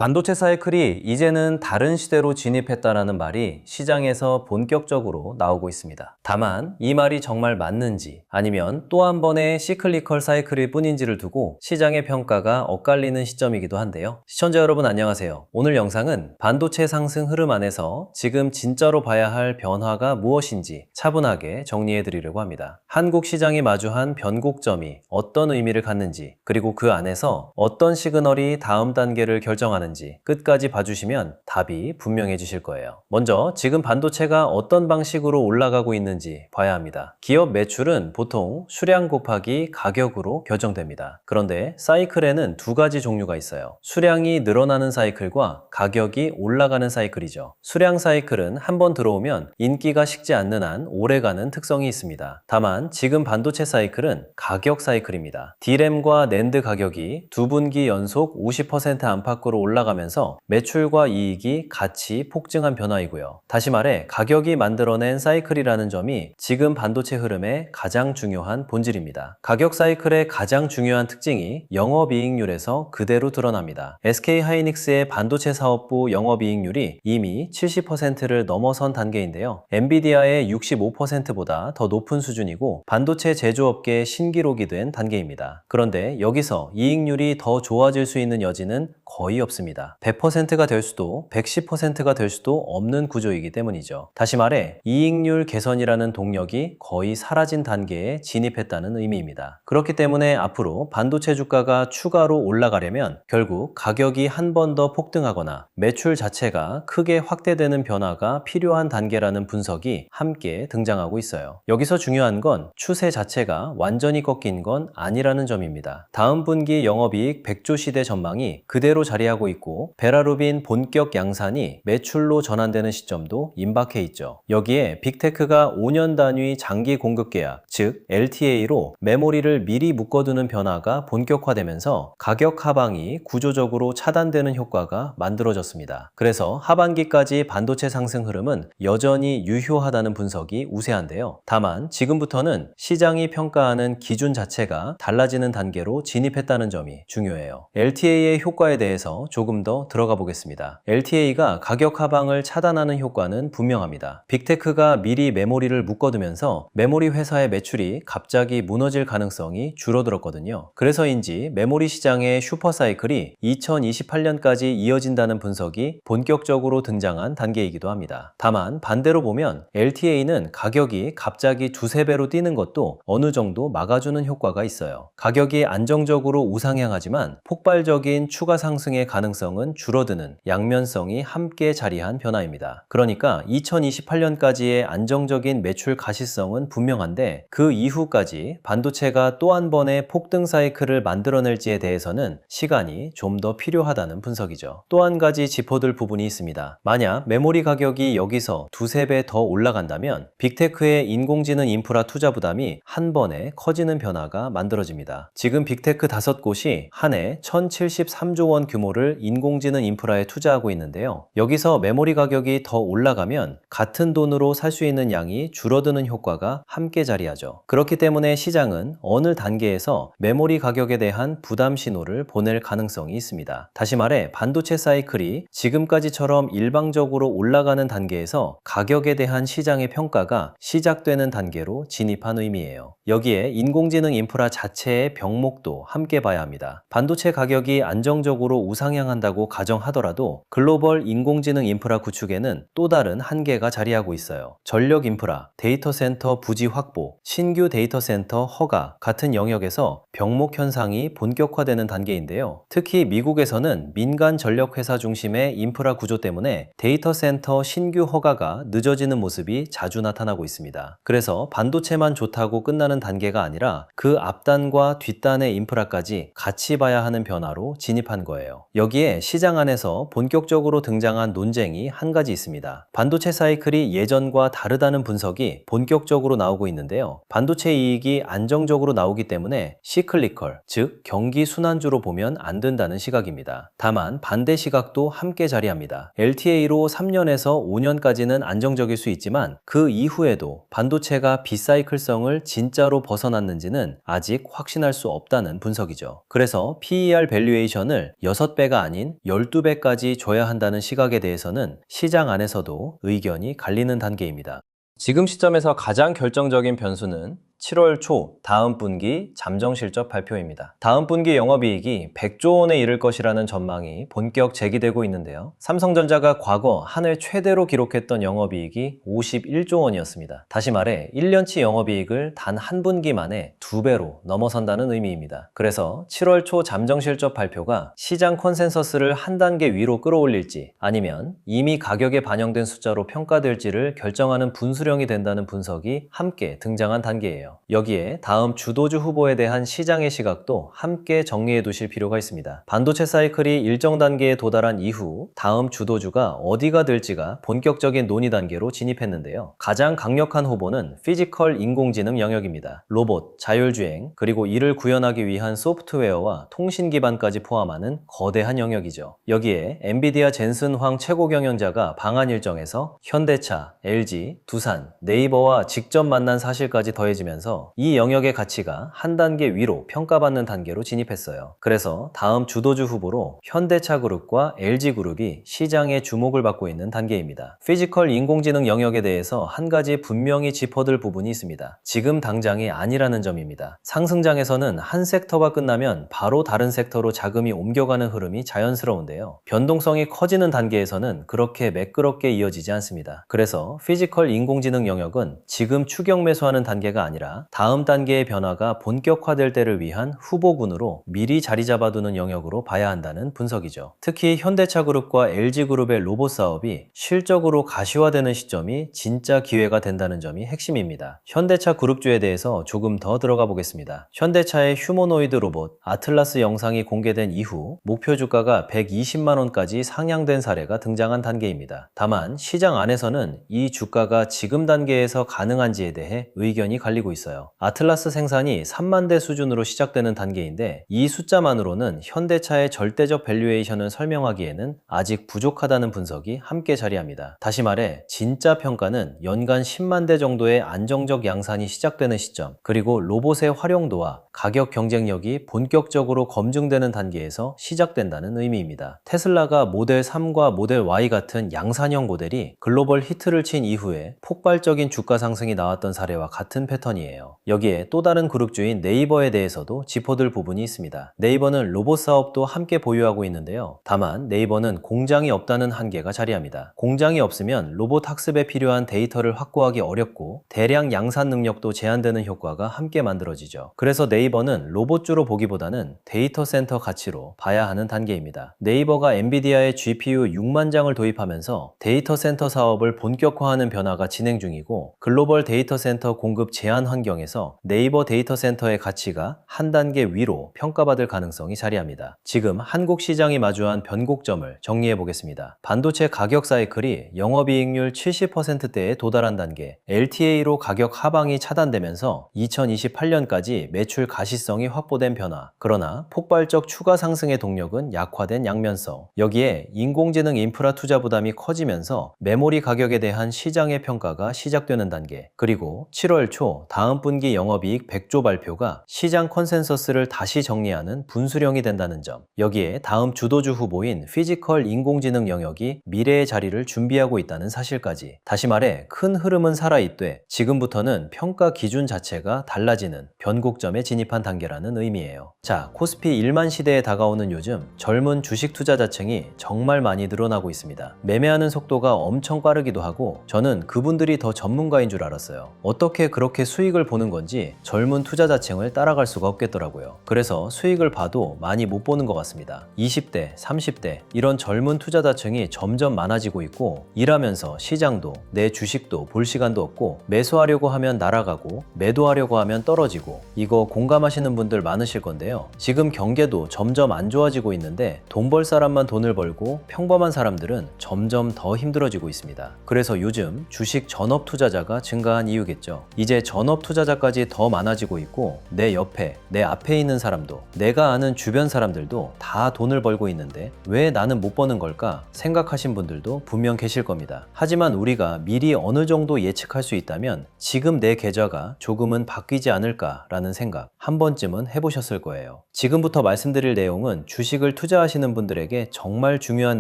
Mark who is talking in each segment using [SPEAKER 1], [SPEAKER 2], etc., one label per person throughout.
[SPEAKER 1] 반도체 사이클이 이제는 다른 시대로 진입했다라는 말이 시장에서 본격적으로 나오고 있습니다. 다만 이 말이 정말 맞는지 아니면 또 한 번의 시클리컬 사이클일 뿐인지를 두고 시장의 평가가 엇갈리는 시점이기도 한데요. 시청자 여러분 안녕하세요. 오늘 영상은 반도체 상승 흐름 안에서 지금 진짜로 봐야 할 변화가 무엇인지 차분하게 정리해 드리려고 합니다. 한국 시장이 마주한 변곡점이 어떤 의미를 갖는지, 그리고 그 안에서 어떤 시그널이 다음 단계를 결정하는지 끝까지 봐주시면 답이 분명해지실 거예요. 먼저 지금 반도체가 어떤 방식으로 올라가고 있는지 봐야 합니다. 기업 매출은 보통 수량 곱하기 가격으로 결정됩니다. 그런데 사이클에는 두 가지 종류가 있어요. 수량이 늘어나는 사이클과 가격이 올라가는 사이클이죠. 수량 사이클은 한번 들어오면 인기가 식지 않는 한 오래가는 특성이 있습니다. 다만 지금 반도체 사이클은 가격 사이클입니다. D램과 낸드 가격이 두 분기 연속 50% 안팎으로 올라가면서 매출과 이익이 같이 폭증한 변화이고요. 다시 말해 가격이 만들어낸 사이클이라는 점이 지금 반도체 흐름의 가장 중요한 본질입니다. 가격 사이클의 가장 중요한 특징이 영업이익률에서 그대로 드러납니다. SK하이닉스의 반도체 사업부 영업이익률이 이미 70%를 넘어선 단계인데요. 엔비디아의 65%보다 더 높은 수준이고 반도체 제조업계의 신기록이 된 단계입니다. 그런데 여기서 이익률이 더 좋아질 수 있는 여지는 거의 없습니다. 100%가 될 수도 110%가 될 수도 없는 구조이기 때문이죠. 다시 말해 이익률 개선이라는 동력이 거의 사라진 단계에 진입했다는 의미입니다. 그렇기 때문에 앞으로 반도체 주가가 추가로 올라가려면 결국 가격이 한 번 더 폭등하거나 매출 자체가 크게 확대되는 변화가 필요한 단계라는 분석이 함께 등장하고 있어요. 여기서 중요한 건 추세 자체가 완전히 꺾인 건 아니라는 점입니다. 다음 분기 영업이익 100조 시대 전망이 그대로 자리하고 있고 베라루빈 본격 양산이 매출로 전환되는 시점도 임박해 있죠. 여기에 빅테크가 5년 단위 장기 공급 계약, 즉 LTA로 메모리를 미리 묶어두는 변화가 본격화되면서 가격 하방이 구조적으로 차단되는 효과가 만들어졌습니다. 그래서 하반기까지 반도체 상승 흐름은 여전히 유효하다는 분석이 우세한데요. 다만 지금부터는 시장이 평가하는 기준 자체가 달라지는 단계로 진입했다는 점이 중요해요. LTA의 효과에 대해서 조금 더 들어가 보겠습니다. LTA가 가격 하방을 차단하는 효과는 분명합니다. 빅테크가 미리 메모리를 묶어두면서 메모리 회사의 매출이 갑자기 무너질 가능성이 줄어들었거든요. 그래서인지 메모리 시장의 슈퍼사이클이 2028년까지 이어진다는 분석이 본격적으로 등장한 단계이기도 합니다. 다만 반대로 보면 LTA는 가격이 갑자기 두세 배로 뛰는 것도 어느 정도 막아주는 효과가 있어요. 가격이 안정적으로 우상향하지만 폭발적인 추가 상승의 가능성은 줄어드는 양면성이 함께 자리한 변화입니다. 그러니까 2028년까지의 안정적인 매출 가시성은 분명한데 그 이후까지 반도체가 또 한 번의 폭등 사이클을 만들어낼지에 대해서는 시간이 좀 더 필요하다는 분석이죠. 또 한 가지 짚어둘 부분이 있습니다. 만약 메모리 가격이 여기서 두세 배 더 올라간다면 빅테크의 인공지능 인프라 투자 부담이 한 번에 커지는 변화가 만들어집니다. 지금 빅테크 5곳이 한 해 1073조 원 규모를 인공지능 인프라에 투자하고 있는데요. 여기서 메모리 가격이 더 올라가면 같은 돈으로 살 수 있는 양이 줄어드는 효과가 함께 자리하죠. 그렇기 때문에 시장은 어느 단계에서 메모리 가격에 대한 부담 신호를 보낼 가능성이 있습니다. 다시 말해 반도체 사이클이 지금까지처럼 일방적으로 올라가는 단계에서 가격에 대한 시장의 평가가 시작되는 단계로 진입한 의미예요. 여기에 인공지능 인프라 자체의 병목도 함께 봐야 합니다. 반도체 가격이 안정적으로 우상향한다고 가정하더라도 글로벌 인공지능 인프라 구축에는 또 다른 한계가 자리하고 있어요. 전력 인프라, 데이터 센터 부지 확보, 신규 데이터 센터 허가 같은 영역에서 병목 현상이 본격화되는 단계인데요. 특히 미국에서는 민간 전력 회사 중심의 인프라 구조 때문에 데이터 센터 신규 허가가 늦어지는 모습이 자주 나타나고 있습니다. 그래서 반도체만 좋다고 끝나는 단계가 아니라 그 앞단과 뒷단의 인프라까지 같이 봐야 하는 변화로 진입한 거예요. 여기에 시장 안에서 본격적으로 등장한 논쟁이 한 가지 있습니다. 반도체 사이클이 예전과 다르다는 분석이 본격적으로 나오고 있는데요. 반도체 이익이 안정적으로 나오기 때문에 시클리컬, 즉 경기 순환주로 보면 안 된다는 시각입니다. 다만 반대 시각도 함께 자리합니다. LTA로 3년에서 5년까지는 안정적일 수 있지만 그 이후에도 반도체가 비사이클성을 진짜로 벗어났는지는 아직 확신할 수 없다는 분석이죠. 그래서 PER 밸류에이션을 6배가 아닌 12배까지 줘야 한다는 시각에 대해서는 시장 안에서도 의견이 갈리는 단계입니다. 지금 시점에서 가장 결정적인 변수는 7월 초 다음 분기 잠정 실적 발표입니다. 다음 분기 영업이익이 100조 원에 이를 것이라는 전망이 본격 제기되고 있는데요. 삼성전자가 과거 한 해 최대로 기록했던 영업이익이 51조 원이었습니다. 다시 말해 1년치 영업이익을 단 한 분기 만에 2배로 넘어선다는 의미입니다. 그래서 7월 초 잠정 실적 발표가 시장 컨센서스를 한 단계 위로 끌어올릴지 아니면 이미 가격에 반영된 숫자로 평가될지를 결정하는 분수령이 된다는 분석이 함께 등장한 단계예요. 여기에 다음 주도주 후보에 대한 시장의 시각도 함께 정리해 두실 필요가 있습니다. 반도체 사이클이 일정 단계에 도달한 이후 다음 주도주가 어디가 될지가 본격적인 논의 단계로 진입했는데요. 가장 강력한 후보는 피지컬 인공지능 영역입니다. 로봇, 자율주행, 그리고 이를 구현하기 위한 소프트웨어와 통신 기반까지 포함하는 거대한 영역이죠. 여기에 엔비디아 젠슨 황 최고 경영자가 방한 일정에서 현대차, LG, 두산, 네이버와 직접 만난 사실까지 더해지면서 이 영역의 가치가 한 단계 위로 평가받는 단계로 진입했어요. 그래서 다음 주도주 후보로 현대차 그룹과 LG 그룹이 시장의 주목을 받고 있는 단계입니다. 피지컬 인공지능 영역에 대해서 한 가지 분명히 짚어둘 부분이 있습니다. 지금 당장이 아니라는 점입니다. 상승장에서는 한 섹터가 끝나면 바로 다른 섹터로 자금이 옮겨가는 흐름이 자연스러운데요. 변동성이 커지는 단계에서는 그렇게 매끄럽게 이어지지 않습니다. 그래서 피지컬 인공지능 영역은 지금 추격 매수하는 단계가 아니라 다음 단계의 변화가 본격화될 때를 위한 후보군으로 미리 자리 잡아두는 영역으로 봐야 한다는 분석이죠. 특히 현대차그룹과 LG그룹의 로봇 사업이 실적으로 가시화되는 시점이 진짜 기회가 된다는 점이 핵심입니다. 현대차 그룹주에 대해서 조금 더 들어가 보겠습니다. 현대차의 휴머노이드 로봇 아틀라스 영상이 공개된 이후 목표 주가가 120만 원까지 상향된 사례가 등장한 단계입니다. 다만 시장 안에서는 이 주가가 지금 단계에서 가능한지에 대해 의견이 갈리고 있습니다. 아틀라스 생산이 3만 대 수준으로 시작되는 단계인데 이 숫자만으로는 현대차의 절대적 밸류에이션을 설명하기에는 아직 부족하다는 분석이 함께 자리합니다. 다시 말해 진짜 평가는 연간 10만 대 정도의 안정적 양산이 시작되는 시점, 그리고 로봇의 활용도와 가격 경쟁력이 본격적으로 검증되는 단계에서 시작된다는 의미입니다. 테슬라가 모델 3과 모델 Y 같은 양산형 모델이 글로벌 히트를 친 이후에 폭발적인 주가 상승이 나왔던 사례와 같은 패턴이에요. 여기에 또 다른 그룹주인 네이버에 대해서도 짚어둘 부분이 있습니다. 네이버는 로봇 사업도 함께 보유하고 있는데요. 다만 네이버는 공장이 없다는 한계가 자리합니다. 공장이 없으면 로봇 학습에 필요한 데이터를 확보하기 어렵고 대량 양산 능력도 제한되는 효과가 함께 만들어지죠. 그래서 네이버는 로봇주로 보기보다는 데이터 센터 가치로 봐야 하는 단계입니다. 네이버가 엔비디아의 GPU 6만 장을 도입하면서 데이터 센터 사업을 본격화하는 변화가 진행 중이고 글로벌 데이터 센터 공급 제한 환경에서 네이버 데이터 센터의 가치가 한 단계 위로 평가받을 가능성이 자리합니다. 지금 한국 시장이 마주한 변곡점을 정리해 보겠습니다. 반도체 가격 사이클이 영업이익률 70%대에 도달한 단계, LTA로 가격 하방이 차단되면서 2028년까지 매출 가시성이 확보된 변화, 그러나 폭발적 추가 상승의 동력은 약화된 양면성, 여기에 인공지능 인프라 투자 부담이 커지면서 메모리 가격에 대한 시장의 평가가 시작되는 단계, 그리고 7월 초 다음 분기 영업이익 100조 발표가 시장 컨센서스를 다시 정리하는 분수령이 된다는 점, 여기에 다음 주도주 후보인 피지컬 인공지능 영역이 미래의 자리를 준비하고 있다는 사실까지, 다시 말해 큰 흐름은 살아있되 지금부터는 평가 기준 자체가 달라지는 변곡점에 진입한 단계라는 의미예요. 자, 코스피 1만 시대에 다가오는 요즘 젊은 주식 투자자층이 정말 많이 늘어나고 있습니다. 매매하는 속도가 엄청 빠르기도 하고 저는 그분들이 더 전문가인 줄 알았어요. 어떻게 그렇게 수익을 보는 건지 젊은 투자자층을 따라갈 수가 없겠더라고요. 그래서 수익을 봐도 많이 못 보는 것 같습니다. 20대, 30대 이런 젊은 투자자층이 점점 많아지고 있고 일하면서 시장도 내 주식도 볼 시간도 없고 매수하려고 하면 날아가고 매도하려고 하면 떨어지고 이거 공감하시는 분들 많으실 건데요. 지금 경계도 점점 안 좋아지고 있는데 돈 벌 사람만 돈을 벌고 평범한 사람들은 점점 더 힘들어지고 있습니다. 그래서 요즘 주식 전업 투자자가 증가한 이유겠죠. 이제 전업 투자자까지 더 많아지고 있고 내 옆에, 내 앞에 있는 사람도, 내가 아는 주변 사람들도 다 돈을 벌고 있는데 왜 나는 못 버는 걸까 생각하신 분들도 분명 계실 겁니다. 하지만 우리가 미리 어느 정도 예측할 수 있다면 지금 내 계좌가 조금은 바뀌지 않을까라는 생각 한 번쯤은 해보셨을 거예요. 지금부터 말씀드릴 내용은 주식을 투자하시는 분들에게 정말 중요한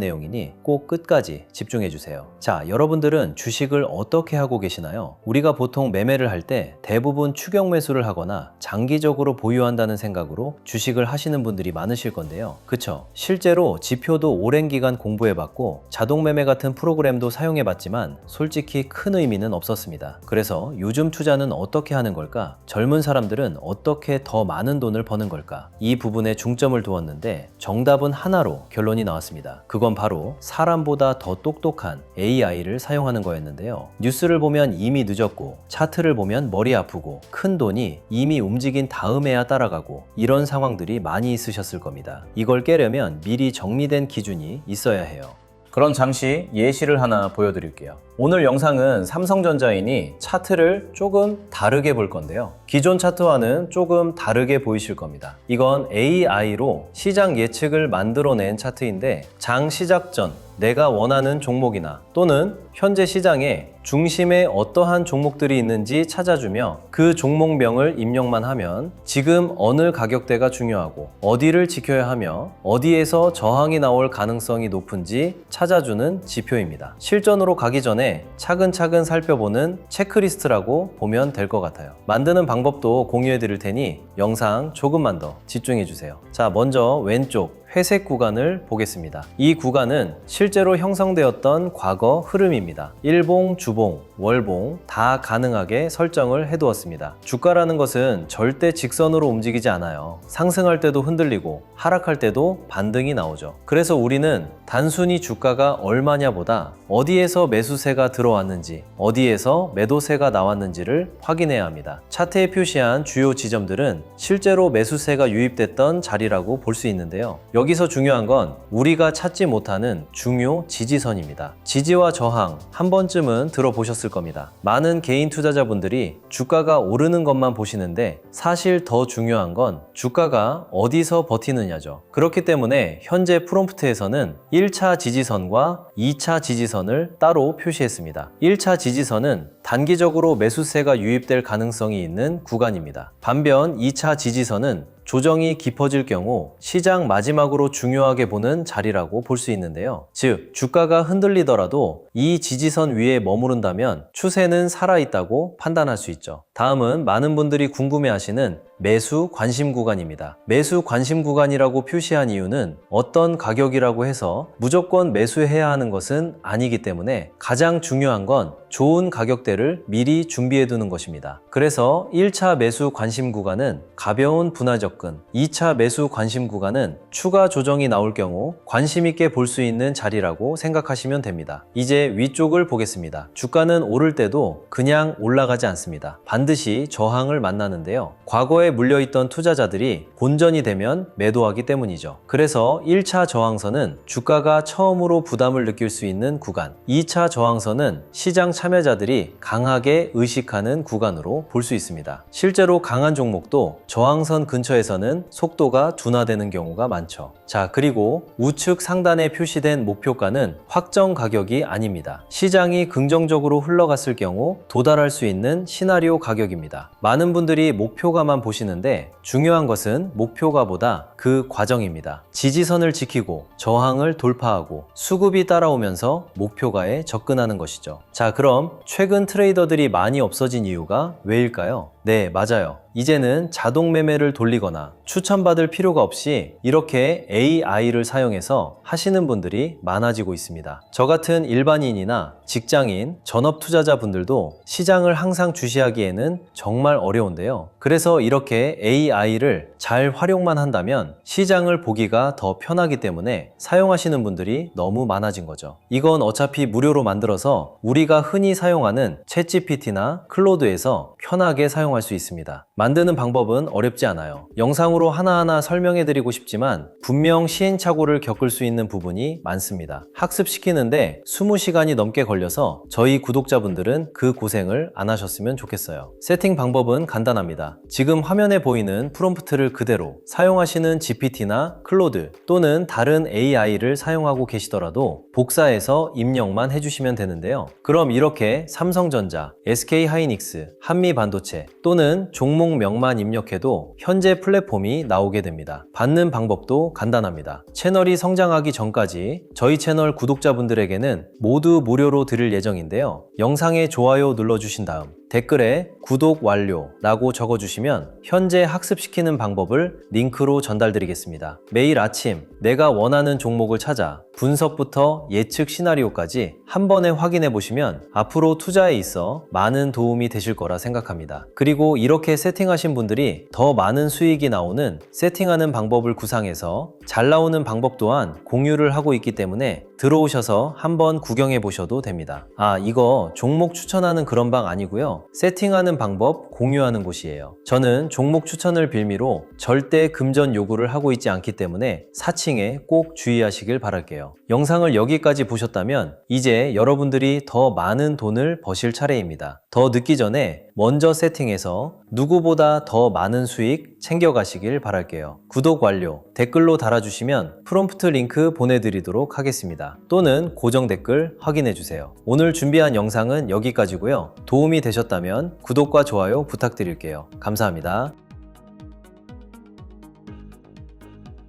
[SPEAKER 1] 내용이니 꼭 끝까지 집중해 주세요. 자, 여러분들은 주식을 어떻게 하고 계시나요? 우리가 보통 매매를 할 때 대부분 추격 매수를 하거나 장기적으로 보유한다는 생각으로 주식을 하시는 분들이 많으실 건데요. 그쵸? 실제로 지표도 오랜 기간 공부해봤고 자동매매 같은 프로그램도 사용해봤지만 솔직히 큰 의미는 없었습니다. 그래서 요즘 투자는 어떻게 하는 걸까? 젊은 사람들은 어떻게 더 많은 돈을 버는 걸까? 이 부분에 중점을 두었는데 정답은 하나로 결론이 나왔습니다. 그건 바로 사람보다 더 똑똑한 AI를 사용하는 거였는데요. 뉴스를 보면 이미 늦었고 차트를 보면 머리 아프고 큰 돈이 이미 움직인 다음에야 따라가고 이런 상황들이 많이 있으셨을 겁니다. 이걸 깨려면 미리 정리된 기준이 있어야 해요. 그럼 잠시 예시를 하나 보여드릴게요. 오늘 영상은 삼성전자이니 차트를 조금 다르게 볼 건데요. 기존 차트와는 조금 다르게 보이실 겁니다. 이건 AI로 시장 예측을 만들어낸 차트인데 장 시작 전 내가 원하는 종목이나 또는 현재 시장에 중심에 어떠한 종목들이 있는지 찾아주며 그 종목명을 입력만 하면 지금 어느 가격대가 중요하고 어디를 지켜야 하며 어디에서 저항이 나올 가능성이 높은지 찾아주는 지표입니다. 실전으로 가기 전에 차근차근 살펴보는 체크리스트라고 보면 될 것 같아요. 만드는 방법도 공유해 드릴 테니 영상 조금만 더 집중해 주세요. 자, 먼저 왼쪽 회색 구간을 보겠습니다. 이 구간은 실제로 형성되었던 과거 흐름입니다. 일봉, 주봉, 월봉 다 가능하게 설정을 해두었습니다. 주가라는 것은 절대 직선으로 움직이지 않아요. 상승할 때도 흔들리고 하락할 때도 반등이 나오죠. 그래서 우리는 단순히 주가가 얼마냐보다 어디에서 매수세가 들어왔는지 어디에서 매도세가 나왔는지를 확인해야 합니다. 차트에 표시한 주요 지점들은 실제로 매수세가 유입됐던 자리라고 볼 수 있는데요. 여기서 중요한 건 우리가 찾지 못하는 중요 지지선입니다. 지지와 저항 한 번쯤은 들어보셨을 겁니다. 많은 개인 투자자분들이 주가가 오르는 것만 보시는데 사실 더 중요한 건 주가가 어디서 버티느냐죠. 그렇기 때문에 현재 프롬프트에서는 1차 지지선과 2차 지지선을 따로 표시했습니다. 1차 지지선은 단기적으로 매수세가 유입될 가능성이 있는 구간입니다. 반면 2차 지지선은 조정이 깊어질 경우 시장 마지막으로 중요하게 보는 자리라고 볼 수 있는데요. 즉, 주가가 흔들리더라도 이 지지선 위에 머무른다면 추세는 살아있다고 판단할 수 있죠. 다음은 많은 분들이 궁금해하시는 매수 관심 구간입니다. 매수 관심 구간이라고 표시한 이유는 어떤 가격이라고 해서 무조건 매수해야 하는 것은 아니기 때문에 가장 중요한 건 좋은 가격대를 미리 준비해 두는 것입니다. 그래서 1차 매수 관심 구간은 가벼운 분할 접근, 2차 매수 관심 구간은 추가 조정이 나올 경우 관심 있게 볼 수 있는 자리라고 생각하시면 됩니다. 이제 위쪽을 보겠습니다. 주가는 오를 때도 그냥 올라가지 않습니다. 반드시 저항을 만나는데요. 과거에 물려있던 투자자들이 본전이 되면 매도하기 때문이죠. 그래서 1차 저항선은 주가가 처음으로 부담을 느낄 수 있는 구간, 2차 저항선은 시장 참여자들이 강하게 의식하는 구간으로 볼 수 있습니다. 실제로 강한 종목도 저항선 근처에서는 속도가 둔화되는 경우가 많죠. 자, 그리고 우측 상단에 표시된 목표가는 확정 가격이 아닙니다. 시장이 긍정적으로 흘러갔을 경우 도달할 수 있는 시나리오 가격입니다. 많은 분들이 목표가만 보시는데 중요한 것은 목표가보다 그 과정입니다. 지지선을 지키고 저항을 돌파하고 수급이 따라오면서 목표가에 접근하는 것이죠. 자, 그럼 최근 트레이더들이 많이 없어진 이유가 왜일까요? 네, 맞아요. 이제는 자동 매매를 돌리거나 추천받을 필요가 없이 이렇게 AI를 사용해서 하시는 분들이 많아지고 있습니다. 저 같은 일반인이나 직장인, 전업 투자자분들도 시장을 항상 주시하기에는 정말 어려운데요. 그래서 이렇게 AI를 잘 활용만 한다면 시장을 보기가 더 편하기 때문에 사용하시는 분들이 너무 많아진 거죠. 이건 어차피 무료로 만들어서 우리가 흔히 사용하는 챗GPT나 클로드에서 편하게 사용할 수 있습니다. 만드는 방법은 어렵지 않아요. 영상으로 하나하나 설명해 드리고 싶지만 분명 시행착오를 겪을 수 있는 부분이 많습니다. 학습시키는데 20시간이 넘게 걸려서 저희 구독자분들은 그 고생을 안 하셨으면 좋겠어요. 세팅 방법은 간단합니다. 지금 화면에 보이는 프롬프트를 그대로 사용하시는 GPT나 클로드 또는 다른 AI를 사용하고 계시더라도 복사해서 입력만 해주시면 되는데요. 그럼 이렇게 삼성전자, SK하이닉스, 한미반도체 또는 종목명만 입력해도 현재 플랫폼이 나오게 됩니다. 받는 방법도 간단합니다. 채널이 성장하기 전까지 저희 채널 구독자분들에게는 모두 무료로 드릴 예정인데요. 영상에 좋아요 눌러주신 다음 댓글에 구독 완료라고 적어주시면 현재 학습시키는 방법을 링크로 전달드리겠습니다. 매일 아침 내가 원하는 종목을 찾아 분석부터 예측 시나리오까지 한 번에 확인해 보시면 앞으로 투자에 있어 많은 도움이 되실 거라 생각합니다. 그리고 이렇게 세팅하신 분들이 더 많은 수익이 나오는 세팅하는 방법을 구상해서 잘 나오는 방법 또한 공유를 하고 있기 때문에 들어오셔서 한번 구경해 보셔도 됩니다. 이거 종목 추천하는 그런 방 아니고요. 세팅하는 방법 공유하는 곳이에요. 저는 종목 추천을 빌미로 절대 금전 요구를 하고 있지 않기 때문에 사칭에 꼭 주의하시길 바랄게요. 영상을 여기까지 보셨다면 이제 여러분들이 더 많은 돈을 버실 차례입니다. 더 늦기 전에 먼저 세팅해서 누구보다 더 많은 수익 챙겨가시길 바랄게요. 구독 완료, 댓글로 달아주시면 프롬프트 링크 보내드리도록 하겠습니다. 또는 고정 댓글 확인해주세요. 오늘 준비한 영상은 여기까지고요. 도움이 되셨다면 구독과 좋아요 부탁드릴게요. 감사합니다.